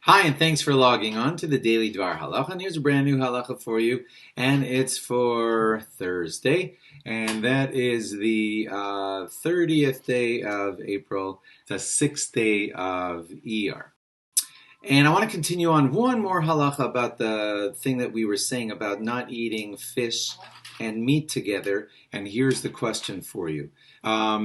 Hi, and thanks for logging on to the Daily DVAR Halacha. And here's a brand new halacha for you, and it's for Thursday, and that is the 30th day of April, the 6th day of ER. And I want to continue on one more halacha about the thing that we were saying about not eating fish and meat together. And here's the question for you. A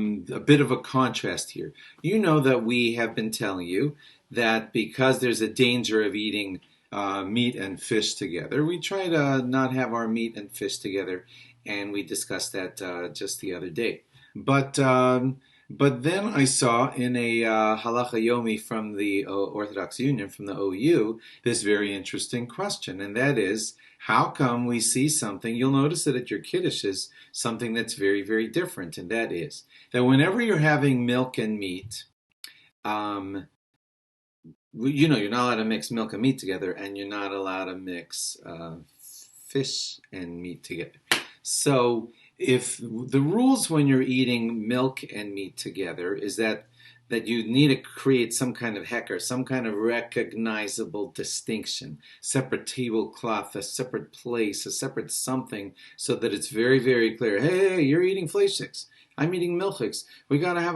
bit of a contrast here. You know that we have been telling you that because there's a danger of eating meat and fish together, we try to not have our meat and fish together. And we discussed that just the other day. But then I saw in a halacha yomi from the Orthodox Union, from the OU, this very interesting question, and that is, how come we see something, you'll notice that at your kiddush is something that's very, very different, and that is that whenever you're having milk and meat, you're not allowed to mix milk and meat together, and you're not allowed to mix fish and meat together. So if the rules when you're eating milk and meat together is that you need to create some kind of hecker, some kind of recognizable distinction, separate tablecloth, a separate place, a separate something, so that it's very, very clear, hey, you're eating fleischiks, I'm eating milchiks. We got to have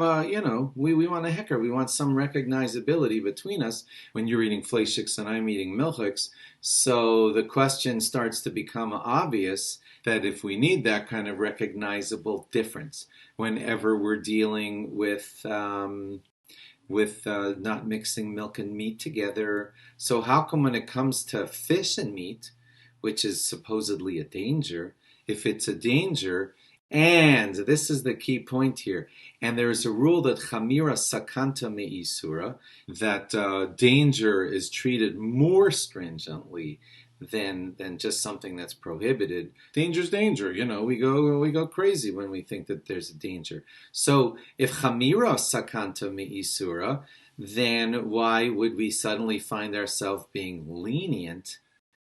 we want a hecker. We want some recognizability between us when you're eating fleischiks and I'm eating milchiks. So the question starts to become obvious that if we need that kind of recognizable difference whenever we're dealing with not mixing milk and meat together, so how come when it comes to fish and meat, which is supposedly a danger, if it's a danger, and this is the key point here, and there is a rule that chamira sakanta me'isura, that danger is treated more stringently than just something that's prohibited. Danger's danger. We go crazy when we think that there's a danger. So if chamira sakanta me'isura, then why would we suddenly find ourselves being lenient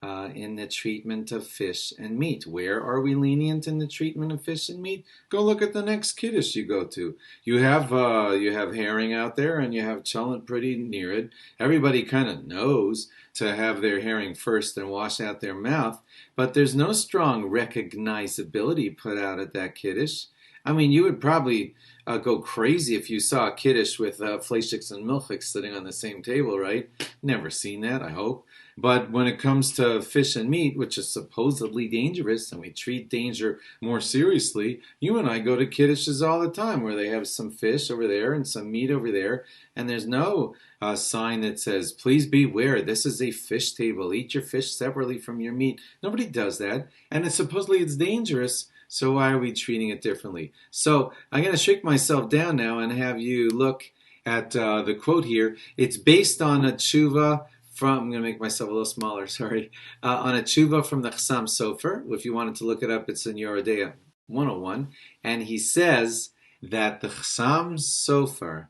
in the treatment of fish and meat? Where are we lenient in the treatment of fish and meat? Go look at the next kiddush you go to. You have herring out there, and you have cholent pretty near it. Everybody kind of knows to have their herring first and wash out their mouth, but there's no strong recognizability put out at that kiddush. I mean, you would probably go crazy if you saw a kiddush with fleischiks and milchiks sitting on the same table, right? Never seen that, I hope. But when it comes to fish and meat, which is supposedly dangerous, and we treat danger more seriously, you and I go to kiddushes all the time where they have some fish over there and some meat over there, and there's no sign that says, please beware, this is a fish table, eat your fish separately from your meat. Nobody does that, and supposedly it's dangerous. So why are we treating it differently? So I'm going to shrink myself down now and have you look at the quote here. It's based on a tshuva I'm going to make myself a little smaller, sorry, on a tshuva from the Chassam Sofer. If you wanted to look it up, it's in Yoredea 101. And he says that the Chassam Sofer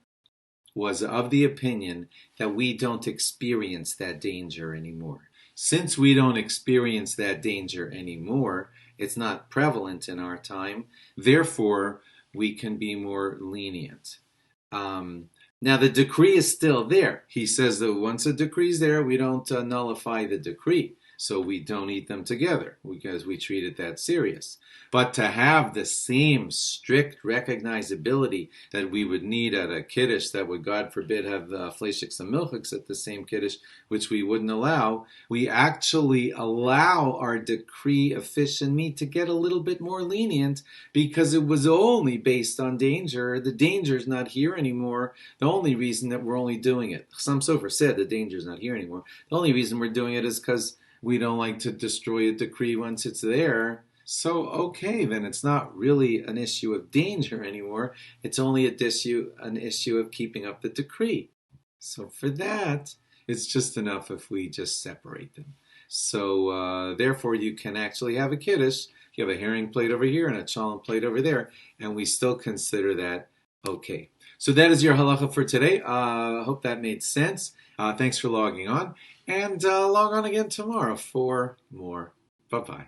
was of the opinion that we don't experience that danger anymore. Since we don't experience that danger anymore, it's not prevalent in our time, therefore we can be more lenient. Now the decree is still there. He says that once a decree is there, we don't nullify the decree. So we don't eat them together because we treat it that serious. But to have the same strict recognizability that we would need at a kiddush that would, God forbid, have the fleischiks and milchiks at the same kiddush, which we wouldn't allow, we actually allow our decree of fish and meat to get a little bit more lenient because it was only based on danger. The danger is not here anymore. The only reason that we're only doing it, Chassam Sofer said the danger is not here anymore. The only reason we're doing it is because we don't like to destroy a decree once it's there. So, okay, then it's not really an issue of danger anymore. It's only an issue of keeping up the decree. So for that, it's just enough if we just separate them. So therefore, you can actually have a kiddush. You have a herring plate over here and a cholent plate over there, and we still consider that okay. So that is your halacha for today. I hope that made sense. Thanks for logging on. And log on again tomorrow for more. Bye-bye.